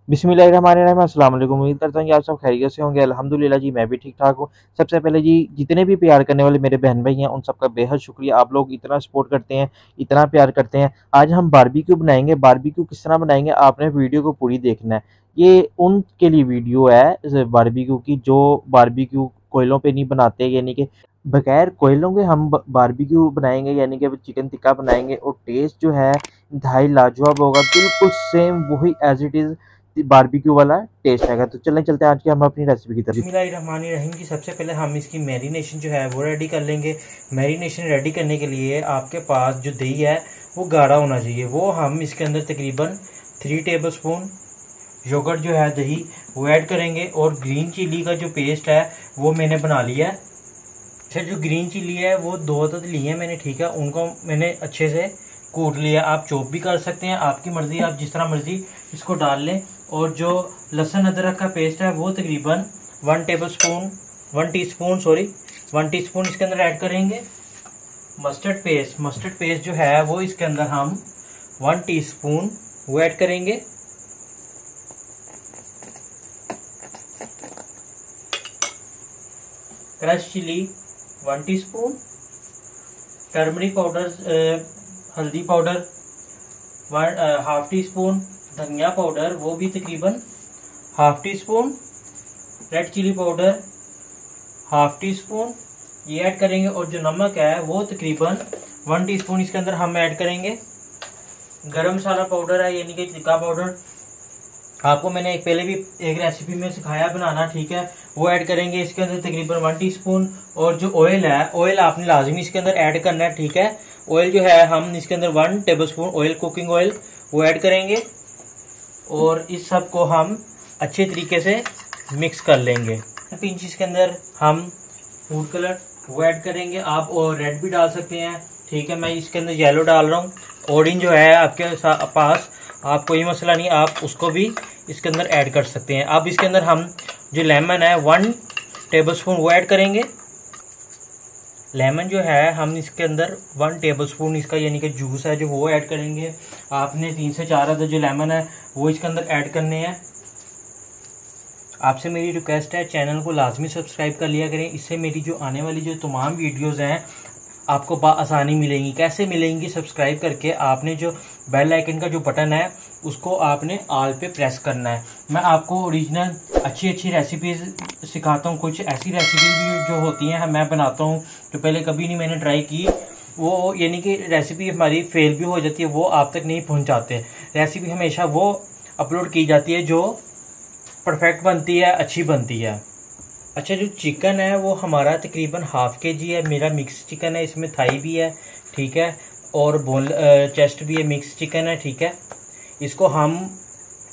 बिस्मिल्लाहिर्रहमानिर्रहीम। अस्सलाम वालेकुम। उम्मीद करता हूँ कि आप सब खैरियत से होंगे। अल्हम्दुलिल्लाह जी, मैं भी ठीक ठाक हूँ। सबसे पहले जी, जितने भी प्यार करने वाले मेरे बहन भाई हैं उन सबका बेहद शुक्रिया। आप लोग इतना सपोर्ट करते हैं, इतना प्यार करते हैं। आज हम बारबेक्यू बनाएंगे। बारबेक्यू किस तरह बनाएंगे, आपने वीडियो को पूरी देखना है। ये उनके लिए वीडियो है बारबेक्यू की जो बारबेक्यू कोयलों पे नहीं बनाते, यानी कि बगैर कोयलों के हम बारबेक्यू बनाएंगे, यानी कि चिकन टिक्का बनाएंगे। और टेस्ट जो है इंतहाई लाजवाब होगा, बिल्कुल सेम वही एज इट इज़ बारबेक्यू वाला टेस्ट आएगा। तो चलते हैं आज की हम अपनी रेसिपी की तरफ। बिस्मिल्लाहिर्रहमानिर्रहीम की सबसे पहले हम इसकी मैरिनेशन जो है वो रेडी कर लेंगे। मैरिनेशन रेडी करने के लिए आपके पास जो दही है वो गाढ़ा होना चाहिए। वो हम इसके अंदर तकरीबन 3 टेबलस्पून योगर्ट जो है दही वो ऐड करेंगे। और ग्रीन चिली का जो पेस्ट है वो मैंने बना लिया है। अच्छा, जो ग्रीन चिली है वो 2 अदद लिए हैं मैंने, ठीक है। उनको मैंने अच्छे से कूट लिया। आप चॉप भी कर सकते हैं, आपकी मर्जी, आप जिस तरह मर्जी इसको डाल लें। और जो लहसुन अदरक का पेस्ट है वो तकरीबन 1 टीस्पून इसके अंदर ऐड करेंगे। मस्टर्ड पेस्ट जो है वो इसके अंदर हम 1 टीस्पून वो ऐड करेंगे। Crush chilli 1 teaspoon, turmeric powder, हल्दी पाउडर 1/2 टीस्पून, धनिया पाउडर वो भी तकरीबन 1/2 teaspoon, red chilli powder 1/2 teaspoon ये ऐड करेंगे। और जो नमक है वो तकरीबन 1 टीस्पून इसके अंदर हम ऐड करेंगे। गरम मसाला पाउडर है, यानी कि टिक्का पाउडर, आपको मैंने पहले भी एक रेसिपी में सिखाया बनाना, ठीक है। वो ऐड करेंगे इसके अंदर तकरीबन 1 टीस्पून। और जो ऑयल है, ऑयल आपने लाजमी इसके अंदर ऐड करना है, ठीक है। ऑयल जो है हम इसके अंदर 1 टेबलस्पून ऑयल, कुकिंग ऑयल वो ऐड करेंगे। और इस सब को हम अच्छे तरीके से मिक्स कर लेंगे। पिंच इसके अंदर हम फूड कलर वो ऐड करेंगे। आप और रेड भी डाल सकते हैं, ठीक है। मैं इसके अंदर येलो डाल रहा हूँ। ऑरेंज जो है आपके पास, आप कोई मसला नहीं, आप उसको भी इसके अंदर ऐड कर सकते हैं। अब इसके अंदर हम जो लेमन है 1 टेबलस्पून वो ऐड करेंगे। लेमन जो है हम इसके अंदर 1 टेबलस्पून इसका, यानी कि जूस है जो वो ऐड करेंगे। आपने 3 से 4 अदद जो लेमन है वो इसके अंदर ऐड करने हैं। आपसे मेरी रिक्वेस्ट है, चैनल को लाजमी सब्सक्राइब कर लिया करें। इससे मेरी जो आने वाली जो तमाम वीडियोस हैं आपको आसानी मिलेंगी। कैसे मिलेंगी? सब्सक्राइब करके आपने जो बेल आइकन का जो बटन है उसको आपने ऑल पे प्रेस करना है। मैं आपको ओरिजिनल अच्छी रेसिपीज सिखाता हूँ। कुछ ऐसी रेसिपी भी जो होती हैं मैं बनाता हूँ जो पहले कभी नहीं मैंने ट्राई की, वो यानी कि रेसिपी हमारी फेल भी हो जाती है, वो आप तक नहीं पहुँचाते। रेसिपी हमेशा वो अपलोड की जाती है जो परफेक्ट बनती है, अच्छी बनती है। अच्छा, जो चिकन है वो हमारा तकरीबन 1/2 kg है। मेरा मिक्स चिकन है, इसमें थाई भी है, ठीक है, और बोन चेस्ट भी है, मिक्स चिकन है, ठीक है। इसको हम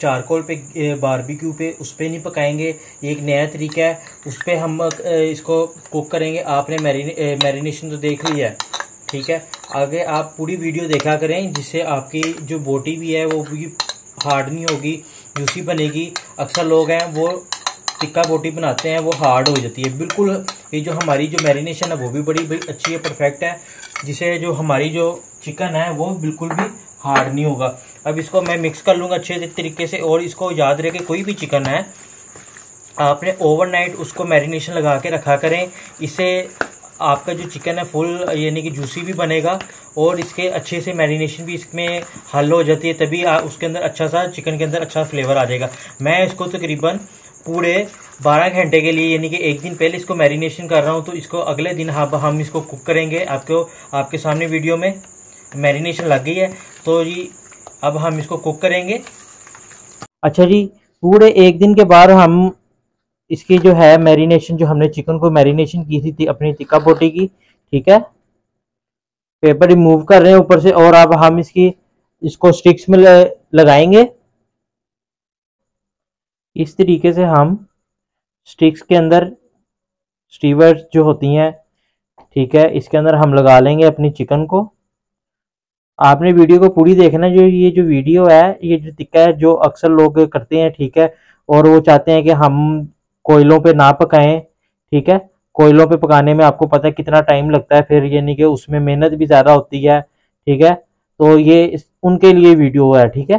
चारकोल पे, बारबेक्यू पे, उस पर नहीं पकाएंगे। एक नया तरीका है, उस पर हम इसको कुक करेंगे। आपने मैरिनेशन तो देख ली है, ठीक है। आगे आप पूरी वीडियो देखा करें, जिससे आपकी जो बोटी भी है वो भी हार्ड नहीं होगी, जूसी बनेगी। अक्सर लोग हैं वो टिक्का बोटी बनाते हैं, वो हार्ड हो जाती है बिल्कुल। ये जो हमारी जो मैरिनेशन है वो भी बड़ी अच्छी है, परफेक्ट है, जिसे जो हमारी जो चिकन है वो बिल्कुल भी हार्ड नहीं होगा। अब इसको मैं मिक्स कर लूँगा अच्छे तरीके से। और इसको याद रहे कि कोई भी चिकन है आपने ओवरनाइट उसको मैरिनेशन लगा के रखा करें। इससे आपका जो चिकन है फुल, यानी कि जूसी भी बनेगा और इसके अच्छे से मैरिनेशन भी इसमें हल हो जाती है, तभी उसके अंदर अच्छा सा चिकन के अंदर अच्छा फ्लेवर आ जाएगा। मैं इसको तकरीबन पूरे 12 घंटे के लिए, यानी कि एक दिन पहले इसको मैरिनेशन कर रहा हूँ, तो इसको अगले दिन हम इसको कुक करेंगे। आपके सामने वीडियो में मैरिनेशन लग गई है, तो जी अब हम इसको कुक करेंगे। अच्छा जी, पूरे एक दिन के बाद हम इसकी जो है मैरिनेशन, जो हमने चिकन को मैरिनेशन की थी अपनी टिक्का बोटी की, ठीक है, पेपर रिमूव कर रहे हैं ऊपर से। और अब हम इसको स्टिक्स में लगाएंगे। इस तरीके से हम स्टिक्स के अंदर, स्टीवर्स जो होती हैं, ठीक है, इसके अंदर हम लगा लेंगे अपनी चिकन को। आपने वीडियो को पूरी देखना। ये जो वीडियो है, ये जो टिक्का है जो अक्सर लोग करते हैं, ठीक है, और वो चाहते हैं कि हम कोयलों पे ना पकाएं, ठीक है। कोयलों पे पकाने में आपको पता है कितना टाइम लगता है, फिर यानी कि उसमें मेहनत भी ज़्यादा होती है, ठीक है। तो ये उनके लिए वीडियो है, ठीक है।